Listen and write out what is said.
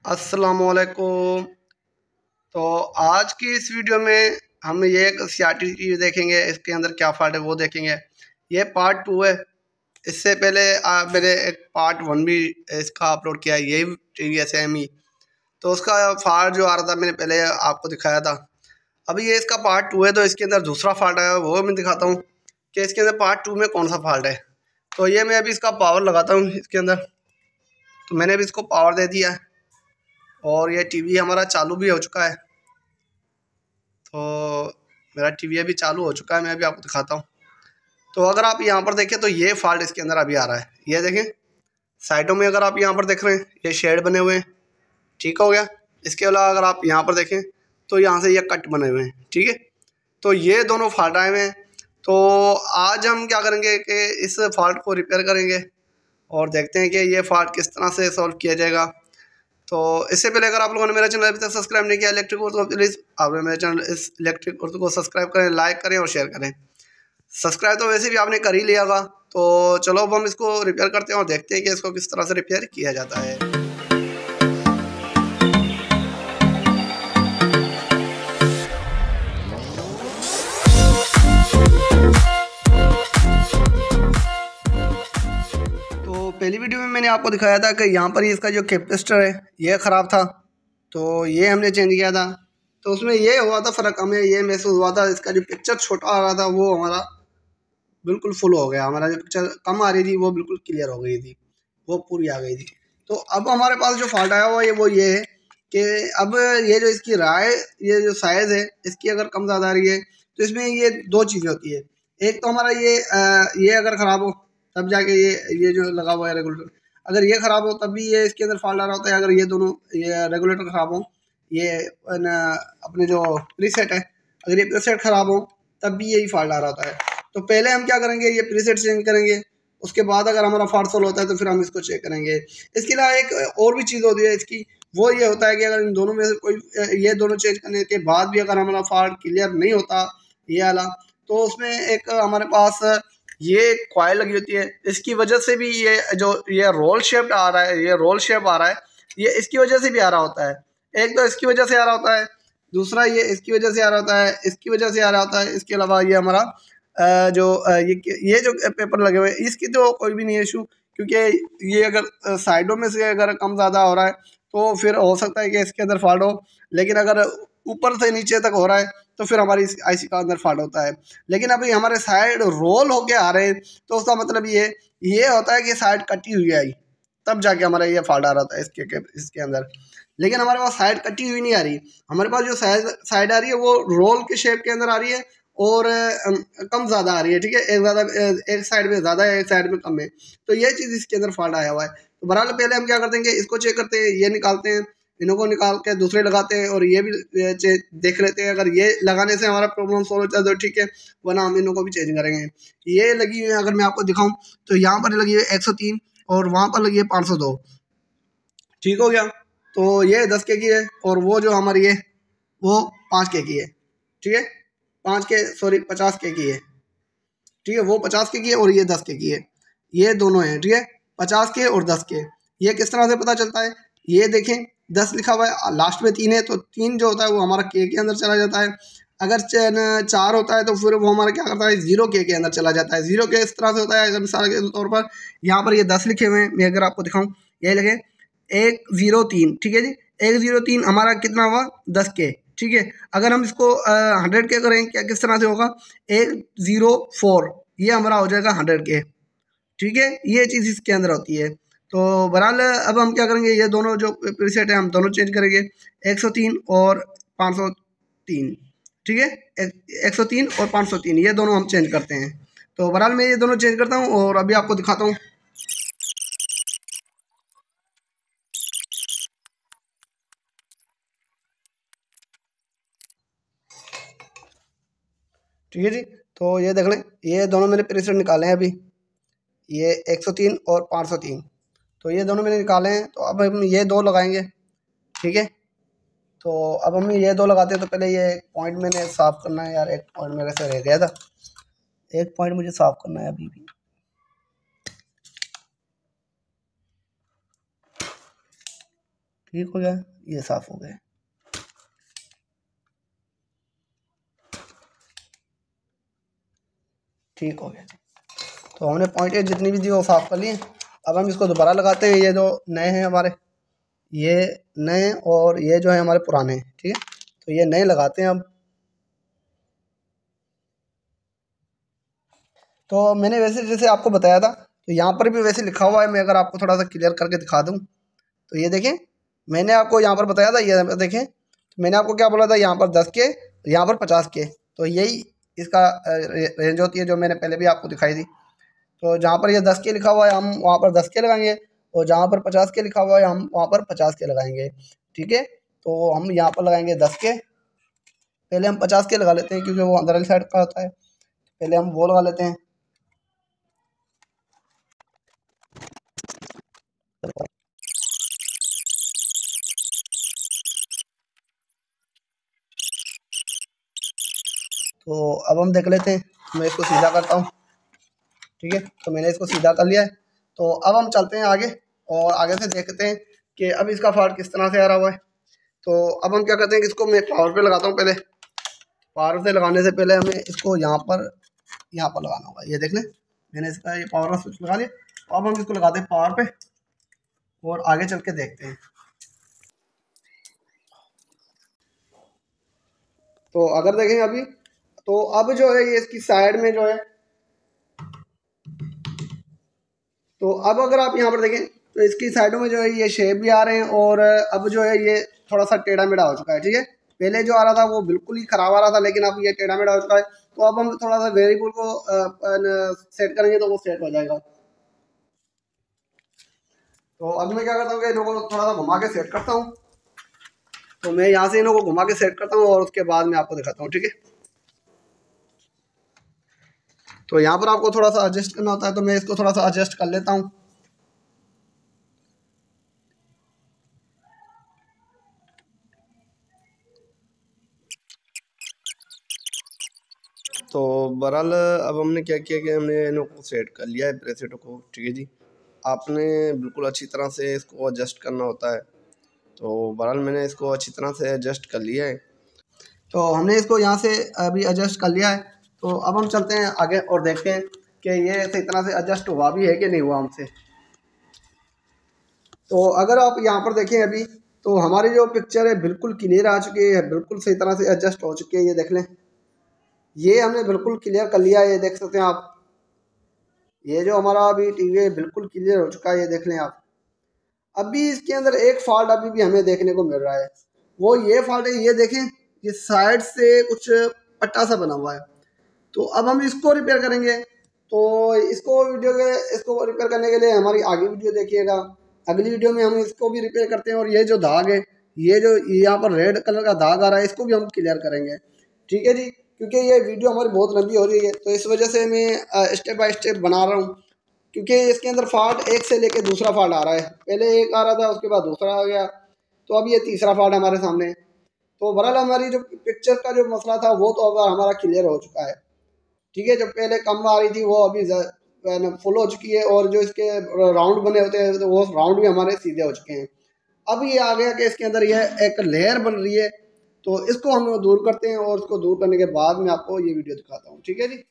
अस्सलामुअलैकुम। तो आज की इस वीडियो में हम ये एक सीआरटी टीवी देखेंगे, इसके अंदर क्या फॉल्ट है वो देखेंगे। ये पार्ट 2 है। इससे पहले मैंने एक पार्ट 1 भी इसका अपलोड किया है, यही टीवी सेम ही। तो उसका फॉल्ट जो आ रहा था मैंने पहले आपको दिखाया था। अभी ये इसका पार्ट 2 है, तो इसके अंदर दूसरा फॉल्ट आया वो मैं दिखाता हूँ कि इसके अंदर पार्ट 2 में कौन सा फॉल्ट है। तो ये मैं अभी इसका पावर लगाता हूँ इसके अंदर। तो मैंने अभी इसको पावर दे दिया है और ये टीवी हमारा चालू भी हो चुका है। तो मेरा टीवी अभी चालू हो चुका है, मैं अभी आपको दिखाता हूँ। तो अगर आप यहाँ पर देखें तो ये फॉल्ट इसके अंदर अभी आ रहा है। ये देखें साइडों में, अगर आप यहाँ पर देख रहे हैं ये शेड बने हुए हैं, ठीक हो गया। इसके अलावा अगर आप यहाँ पर देखें तो यहाँ से ये कट बने हुए हैं, ठीक है। तो ये दोनों फॉल्ट आए हुए हैं। तो आज हम क्या करेंगे कि इस फॉल्ट को रिपेयर करेंगे और देखते हैं कि ये फॉल्ट किस तरह से सॉल्व किया जाएगा। तो इससे पहले अगर आप लोगों ने मेरा चैनल अभी तक सब्सक्राइब नहीं किया इलेक्ट्रिक उर्दू, तो प्लीज़ आप मेरे चैनल इस इलेक्ट्रिक उर्दू को सब्सक्राइब करें, लाइक करें और शेयर करें। सब्सक्राइब तो वैसे भी आपने कर ही लिया होगा। तो चलो अब हम इसको रिपेयर करते हैं और देखते हैं कि इसको किस तरह से रिपेयर किया जाता है। तो पहली वीडियो में मैंने आपको दिखाया था कि यहाँ पर ही इसका जो कैपेसिटर है ये ख़राब था, तो ये हमने चेंज किया था। तो उसमें ये हुआ था फ़र्क, हमें ये महसूस हुआ था इसका जो पिक्चर छोटा आ रहा था वो हमारा बिल्कुल फुल हो गया। हमारा जो पिक्चर कम आ रही थी वो बिल्कुल क्लियर हो गई थी, वो पूरी आ गई थी। तो अब हमारे पास जो फॉल्ट आया हुआ है वो ये है कि अब ये जो इसकी राय, ये जो साइज़ है इसकी अगर कम ज़्यादा आ रही है तो इसमें ये दो चीज़ें होती है। एक तो हमारा ये अगर ख़राब हो तब जाके ये जो लगा हुआ है रेगुलेटर, अगर ये ख़राब हो तब भी ये इसके अंदर फॉल्ट आ रहा होता है। अगर ये दोनों ये रेगुलेटर ख़राब हो, ये अपने जो प्रीसेट है, अगर ये प्रीसेट ख़राब हो तब भी यही फॉल्ट आ रहा होता है। तो पहले हम क्या करेंगे, ये प्रीसेट चेंज करेंगे, उसके बाद अगर हमारा फॉल्ट सॉल्व होता है तो फिर हम इसको चेक करेंगे। इसके अलावा एक और भी चीज़ होती है इसकी, वो ये होता है कि अगर इन दोनों में से कोई ये दोनों चेंज करने के बाद भी अगर हमारा फॉल्ट क्लियर नहीं होता ये वाला, तो उसमें एक हमारे पास ये कॉइल लगी होती है। इसकी वजह से भी ये जो ये रोल शेप आ रहा है, ये रोल शेप आ रहा है, ये इसकी वजह से भी आ रहा होता है। एक तो इसकी वजह से आ रहा होता है, दूसरा ये इसकी वजह से आ रहा होता है, इसकी वजह से आ रहा होता है। इसके अलावा ये हमारा ये जो पेपर लगे हुए हैं इसकी तो कोई भी नहीं है इशू, क्योंकि ये अगर साइडों में से अगर कम ज़्यादा हो रहा है तो फिर हो सकता है कि इसके अंदर फॉल्ट हो। लेकिन अगर ऊपर से नीचे तक हो रहा है तो फिर हमारी आईसी का अंदर फॉल्ट होता है। लेकिन अभी हमारे साइड रोल होके आ रहे हैं तो उसका मतलब ये होता है कि साइड कटी हुई आई, तब जाके हमारा ये फॉल्ट आ रहा था इसके अंदर। लेकिन हमारे पास साइड कटी हुई नहीं आ रही, हमारे पास जो साइड आ रही है वो रोल के शेप के अंदर आ रही है और कम ज़्यादा आ रही है, ठीक है। एक साइड में ज़्यादा है, एक साइड में कम है। तो ये चीज़ इसके अंदर फॉल्ट आया हुआ है। तो बहरहाल पहले हम क्या करते हैं कि इसको चेक करते हैं, ये निकालते हैं, इन्हों को निकाल के दूसरे लगाते हैं और ये भी देख लेते हैं। अगर ये लगाने से हमारा प्रॉब्लम सॉल्व होता है तो ठीक है, वरना हम इन्हों को भी चेंज करेंगे। ये लगी हुई है, अगर मैं आपको दिखाऊं तो यहाँ पर लगी हुई है 103 और वहाँ पर लगी है 502, ठीक हो गया। तो ये 10 के की है और वो जो हमारी है वो 5 के की है, ठीक है। 50 के की है, ठीक है। वो 50 के की है और ये 10 के की है, ये दोनों हैं, ठीक है। 50 के और 10 के। ये किस तरह से पता चलता है, ये देखें 10 लिखा हुआ है, लास्ट में 3 है, तो 3 जो होता है वो हमारा के अंदर चला जाता है। अगर 4 होता है तो फिर वो हमारा क्या करता है, 0 के अंदर चला जाता है। 0 के इस तरह से होता है। अगर मिसाल के तौर पर यहाँ पर ये 10 लिखे हुए हैं, मैं अगर आपको दिखाऊँ, ये लिखे 103, ठीक है जी। 103 हमारा कितना हुआ, 10 के, ठीक है। अगर हम इसको 100 के करें, क्या किस तरह से होगा, 104, ये हमारा हो जाएगा 100 के, ठीक है। ये चीज़ इसके अंदर होती है। तो बहरहाल अब हम क्या करेंगे, ये दोनों जो प्रीसेट है हम दोनों चेंज करेंगे, 103 और 503, ठीक है। 103 और 503 ये दोनों हम चेंज करते हैं। तो बहरहाल मैं ये दोनों चेंज करता हूँ और अभी आपको दिखाता हूँ। ठीक है जी। तो ये देख लें, ये दोनों मैंने प्रीसेट निकाले हैं अभी, ये 103 और 503, तो ये दोनों मैंने निकाले हैं। तो अब हम ये दो लगाएंगे, ठीक है। तो अब हम ये दो लगाते हैं। तो पहले ये पॉइंट मैंने साफ़ करना है यार, एक पॉइंट मेरे से रह गया था, एक पॉइंट मुझे साफ़ करना है अभी भी। ठीक हो गया, ये साफ़ हो गया। ठीक हो गया। तो हमने पॉइंटें जितनी भी थी वो साफ़ कर लिए। अब हम इसको दोबारा लगाते हैं। ये जो नए हैं हमारे, ये नए और ये जो है हमारे पुराने हैं, ठीक है। तो ये नए लगाते हैं अब। तो मैंने वैसे जैसे आपको बताया था, तो यहाँ पर भी वैसे लिखा हुआ है। मैं अगर आपको थोड़ा सा क्लियर करके दिखा दूँ तो ये देखें, मैंने आपको यहाँ पर बताया था, ये देखें, मैंने आपको क्या बोला था, यहाँ पर 10 के, यहाँ पर 50 के। तो यही इसका रेंज होती है जो मैंने पहले भी आपको दिखाई थी। तो जहाँ पर ये 10 के लिखा हुआ है हम वहाँ पर 10 के लगाएंगे, और जहाँ पर 50 के लिखा हुआ है हम वहाँ पर 50 के लगाएंगे, ठीक है। तो हम यहाँ पर लगाएंगे 10 के। पहले हम 50 के लगा लेते हैं क्योंकि वो अंदर वाली साइड का होता है। पहले हम वो लगा लेते हैं। तो अब हम देख लेते हैं, मैं इसको सीधा करता हूँ, ठीक है। तो मैंने इसको सीधा कर लिया है। तो अब हम चलते हैं आगे, और आगे से देखते हैं कि अब इसका फॉल्ट किस तरह से आ रहा हुआ है। तो अब हम क्या करते हैं कि इसको मैं पावर पे लगाता हूँ। पहले पावर से लगाने से पहले हमें इसको यहाँ पर लगाना होगा। ये देख लें, मैंने इसका ये पावर का स्विच लगा लिया। तो अब हम इसको लगाते हैं पावर पे, और आगे चल के देखते हैं। तो अगर देखें अभी, तो अब जो है ये इसकी साइड में जो है, तो अब अगर आप यहाँ पर देखें तो इसकी साइडों में जो है ये शेप भी आ रहे हैं, और अब जो है ये थोड़ा सा टेढ़ा मेढ़ा हो चुका है, ठीक है। पहले जो आ रहा था वो बिल्कुल ही ख़राब आ रहा था, लेकिन अब ये टेढ़ा मेढ़ा हो चुका है। तो अब हम थोड़ा सा वेरिएबल को सेट करेंगे तो वो सेट हो जाएगा। तो अब मैं क्या करता हूँ कि इनको थोड़ा सा घुमा के सेट करता हूँ। तो मैं यहाँ से इनको घुमा के सेट करता हूँ, और उसके बाद मैं आपको दिखाता हूँ, ठीक है। तो यहाँ पर आपको थोड़ा सा एडजस्ट करना होता है, तो मैं इसको थोड़ा सा एडजस्ट कर लेता हूँ। तो बहरहाल अब हमने क्या किया कि हमने इनको सेट कर लिया है ब्रेसलेट को, ठीक है जी। आपने बिल्कुल अच्छी तरह से इसको एडजस्ट करना होता है। तो बहरहाल मैंने इसको अच्छी तरह से एडजस्ट कर लिया है। तो हमने इसको यहाँ से अभी एडजस्ट कर लिया है। तो अब हम चलते हैं आगे और देखते हैं कि ये सही तरह से एडजस्ट हुआ भी है कि नहीं हुआ हमसे। तो अगर आप यहाँ पर देखें अभी, तो हमारी जो पिक्चर है बिल्कुल क्लियर आ चुकी है, बिल्कुल सही तरह से एडजस्ट हो चुकी है। ये देख लें, ये हमने बिल्कुल क्लियर कर लिया है। ये देख सकते हैं आप, ये जो हमारा अभी टीवी है बिल्कुल क्लियर हो चुका है। ये देख लें आप। अभी इसके अंदर एक फॉल्ट अभी भी हमें देखने को मिल रहा है, वो ये फॉल्ट है, ये देखें, ये साइड से कुछ पट्टा सा बना हुआ है। तो अब हम इसको रिपेयर करेंगे। तो इसको रिपेयर करने के लिए हमारी आगे वीडियो देखिएगा। अगली वीडियो में हम इसको भी रिपेयर करते हैं, और ये जो दाग है, ये जो यहाँ पर रेड कलर का दाग आ रहा है, इसको भी हम क्लियर करेंगे, ठीक है जी। क्योंकि ये वीडियो हमारी बहुत लंबी हो रही है, तो इस वजह से मैं स्टेप बाय स्टेप बना रहा हूँ। क्योंकि इसके अंदर फॉल्ट एक से लेके दूसरा फॉल्ट आ रहा है। पहले एक आ रहा था, उसके बाद दूसरा आ गया, तो अब ये तीसरा फॉल्ट हमारे सामने। तो बहरहाल हमारी जो पिक्चर का जो मसला था वो तो अब हमारा क्लियर हो चुका है, ठीक है। जो पहले कम आ रही थी वो अभी फुल हो चुकी है, और जो इसके राउंड बने होते हैं तो वो राउंड भी हमारे सीधे हो चुके हैं। अब ये आ गया कि इसके अंदर यह एक लेयर बन रही है, तो इसको हम दूर करते हैं, और इसको दूर करने के बाद मैं आपको ये वीडियो दिखाता हूँ, ठीक है जी।